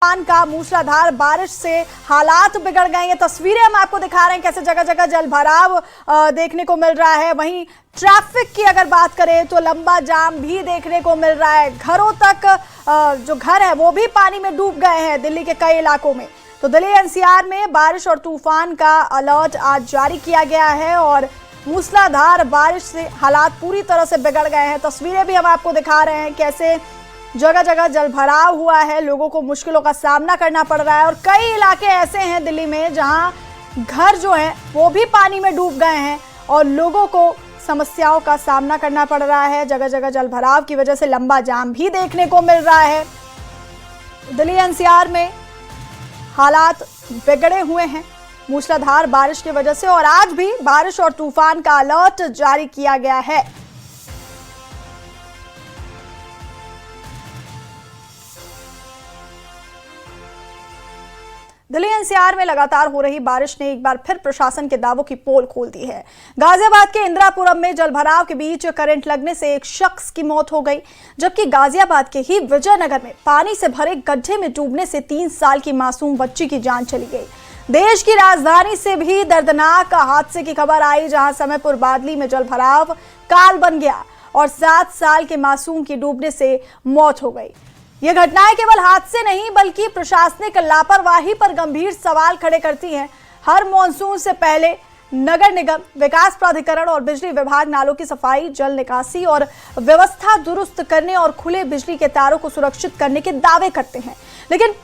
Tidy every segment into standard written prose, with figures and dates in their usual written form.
तूफान का मूसलाधार बारिश से हालात बिगड़ गए। ये तस्वीरें हम आपको दिखा रहे हैं कैसे जगह जगह जल भराव देखने को मिल रहा है। वहीं ट्रैफिक की अगर बात करें तो लंबा जाम भी देखने को मिल रहा है। घरों तक जो घर है वो भी पानी में डूब गए हैं दिल्ली के कई इलाकों में। तो दिल्ली एनसीआर में बारिश और तूफान का अलर्ट आज जारी किया गया है और मूसलाधार बारिश से हालात पूरी तरह से बिगड़ गए हैं। तस्वीरें भी हम आपको दिखा रहे हैं कैसे जगह जगह जल भराव हुआ है, लोगों को मुश्किलों का सामना करना पड़ रहा है। और कई इलाके ऐसे हैं दिल्ली में जहां घर जो है वो भी पानी में डूब गए हैं और लोगों को समस्याओं का सामना करना पड़ रहा है। जगह जगह जल भराव की वजह से लंबा जाम भी देखने को मिल रहा है। दिल्ली एनसीआर में हालात बिगड़े हुए हैं मूसलाधार बारिश की वजह से और आज भी बारिश और तूफान का अलर्ट जारी किया गया है। दिल्ली एनसीआर में लगातार हो रही बारिश ने एक बार फिर प्रशासन के दावों की पोल खोल दी है। गाजियाबाद के इंदिरापुरम में जलभराव के बीच करंट लगने से एक शख्स की मौत हो गई, जबकि गाजियाबाद के ही विजयनगर में पानी से भरे गड्ढे में डूबने से 3 साल की मासूम बच्ची की जान चली गई। देश की राजधानी से भी दर्दनाक हादसे की खबर आई, जहां समयपुर बादली में जलभराव काल बन गया और 7 साल के मासूम की डूबने से मौत हो गई। ये घटनाएं केवल हादसे नहीं बल्कि प्रशासनिक लापरवाही पर गंभीर सवाल खड़े करती हैं। हर मॉनसून से पहले नगर निगम, विकास प्राधिकरण और बिजली विभाग नालों की सफाई, जल निकासी और व्यवस्था दुरुस्त करने और खुले बिजली के तारों को सुरक्षित करने के दावे करते हैं, लेकिन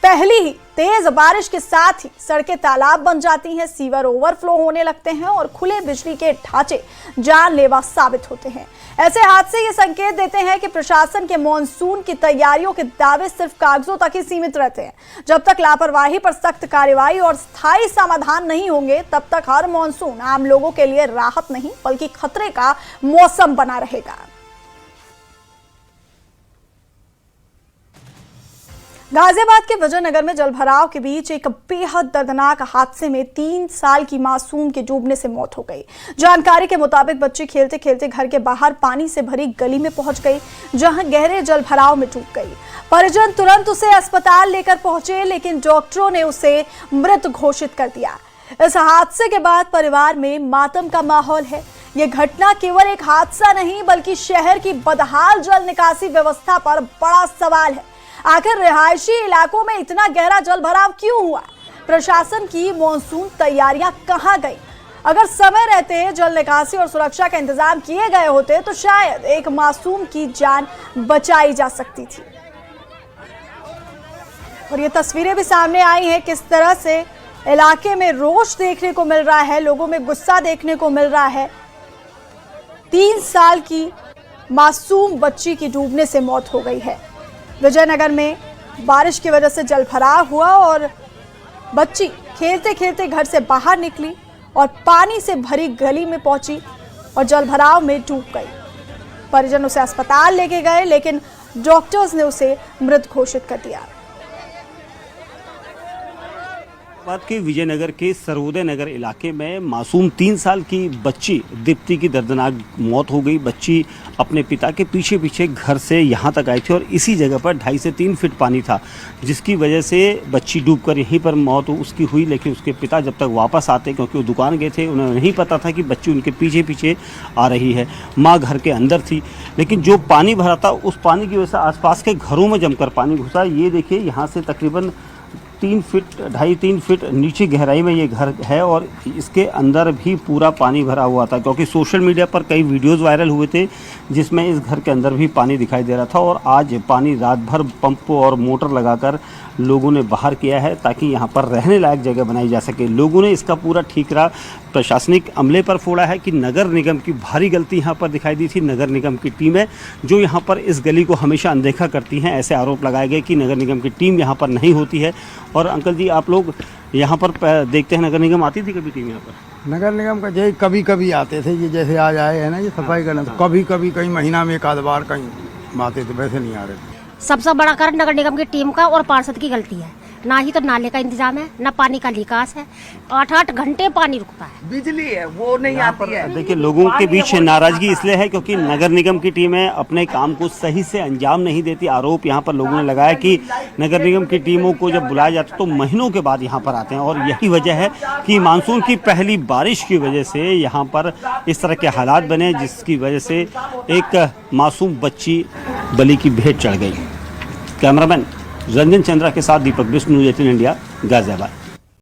पहली ही तेज बारिश के साथ ही सड़कें तालाब बन जाती हैं, सीवर ओवरफ्लो होने लगते हैं और खुले बिजली के ढांचे जानलेवा साबित होते हैं। ऐसे हादसे ये संकेत देते हैं कि प्रशासन के मॉनसून की तैयारियों के दावे सिर्फ कागजों तक ही सीमित रहते हैं। जब तक लापरवाही पर सख्त कार्रवाई और स्थायी समाधान नहीं होंगे, तब तक हर मॉनसून आम लोगों के लिए राहत नहीं बल्कि खतरे का मौसम बना रहेगा। गाजियाबाद के विजयनगर में जलभराव के बीच एक बेहद दर्दनाक हादसे में 3 साल की मासूम के डूबने से मौत हो गई। जानकारी के मुताबिक बच्ची खेलते खेलते घर के बाहर पानी से भरी गली में पहुंच गई, जहां गहरे जलभराव में डूब गई। परिजन तुरंत उसे अस्पताल लेकर पहुंचे, लेकिन डॉक्टरों ने उसे मृत घोषित कर दिया। इस हादसे के बाद परिवार में मातम का माहौल है। ये घटना केवल एक हादसा नहीं बल्कि शहर की बदहाल जल निकासी व्यवस्था पर बड़ा सवाल है। आखिर रिहायशी इलाकों में इतना गहरा जलभराव क्यों हुआ? प्रशासन की मॉनसून तैयारियां कहां गई? अगर समय रहते जल निकासी और सुरक्षा का इंतजाम किए गए होते तो शायद एक मासूम की जान बचाई जा सकती थी। और ये तस्वीरें भी सामने आई हैं किस तरह से इलाके में रोष देखने को मिल रहा है, लोगों में गुस्सा देखने को मिल रहा है। 3 साल की मासूम बच्ची की डूबने से मौत हो गई है। विजयनगर में बारिश की वजह से जलभराव हुआ और बच्ची खेलते खेलते घर से बाहर निकली और पानी से भरी गली में पहुंची और जलभराव में डूब गई। परिजन उसे अस्पताल लेके गए, लेकिन डॉक्टर्स ने उसे मृत घोषित कर दिया। बात के विजयनगर के सर्वोदय नगर इलाके में मासूम 3 साल की बच्ची दीप्ति की दर्दनाक मौत हो गई। बच्ची अपने पिता के पीछे पीछे घर से यहाँ तक आई थी और इसी जगह पर 2.5 से 3 फीट पानी था, जिसकी वजह से बच्ची डूबकर यहीं पर मौत उसकी हुई। लेकिन उसके पिता जब तक वापस आते, क्योंकि वो दुकान गए थे, उन्हें नहीं पता था कि बच्ची उनके पीछे पीछे आ रही है। माँ घर के अंदर थी, लेकिन जो पानी भरा था उस पानी की वजह से आसपास के घरों में जमकर पानी घुसा। ये देखिए, यहाँ से तकरीबन 2.5-3 फीट नीचे गहराई में ये घर है और इसके अंदर भी पूरा पानी भरा हुआ था, क्योंकि सोशल मीडिया पर कई वीडियोस वायरल हुए थे जिसमें इस घर के अंदर भी पानी दिखाई दे रहा था। और आज पानी रात भर पंप और मोटर लगाकर लोगों ने बाहर किया है ताकि यहाँ पर रहने लायक जगह बनाई जा सके। लोगों ने इसका पूरा ठीकरा प्रशासनिक अमले पर फोड़ा है कि नगर निगम की भारी गलती यहाँ पर दिखाई दी थी। नगर निगम की टीम है जो यहाँ पर इस गली को हमेशा अनदेखा करती हैं। ऐसे आरोप लगाए गए कि नगर निगम की टीम यहाँ पर नहीं होती है। और अंकल जी, आप लोग यहाँ पर देखते हैं, नगर निगम आती थी कभी टीम यहाँ पर? नगर निगम का यही कभी कभी आते थे, ये जैसे आज आए हैं ना ये सफाई करना, तो कभी कभी कहीं महीना में 1 बार कहीं आते थे, वैसे नहीं आ रहे थे। सबसे बड़ा कारण नगर निगम की टीम का और पार्षद की गलती है। ना ही तो नाले का इंतजाम है, ना पानी का निकास है। 8-8 घंटे पानी रुकता है। बिजली है वो नहीं आती है। देखिए लोगों के बीच नाराजगी इसलिए है क्योंकि नगर निगम की टीमें अपने काम को सही से अंजाम नहीं देती। आरोप यहाँ पर लोगों ने लगाया कि नगर निगम की टीमों को जब बुलाया जाता तो महीनों के बाद यहाँ पर आते हैं और यही वजह है कि मानसून की पहली बारिश की वजह से यहाँ पर इस तरह के हालात बने, जिसकी वजह से एक मासूम बच्ची बलि की भेंट चढ़ गई। कैमरामैन रंजन चंद्रा के साथ दीपक बिष्ट, न्यूज़ 18 इंडिया, गाजियाबाद।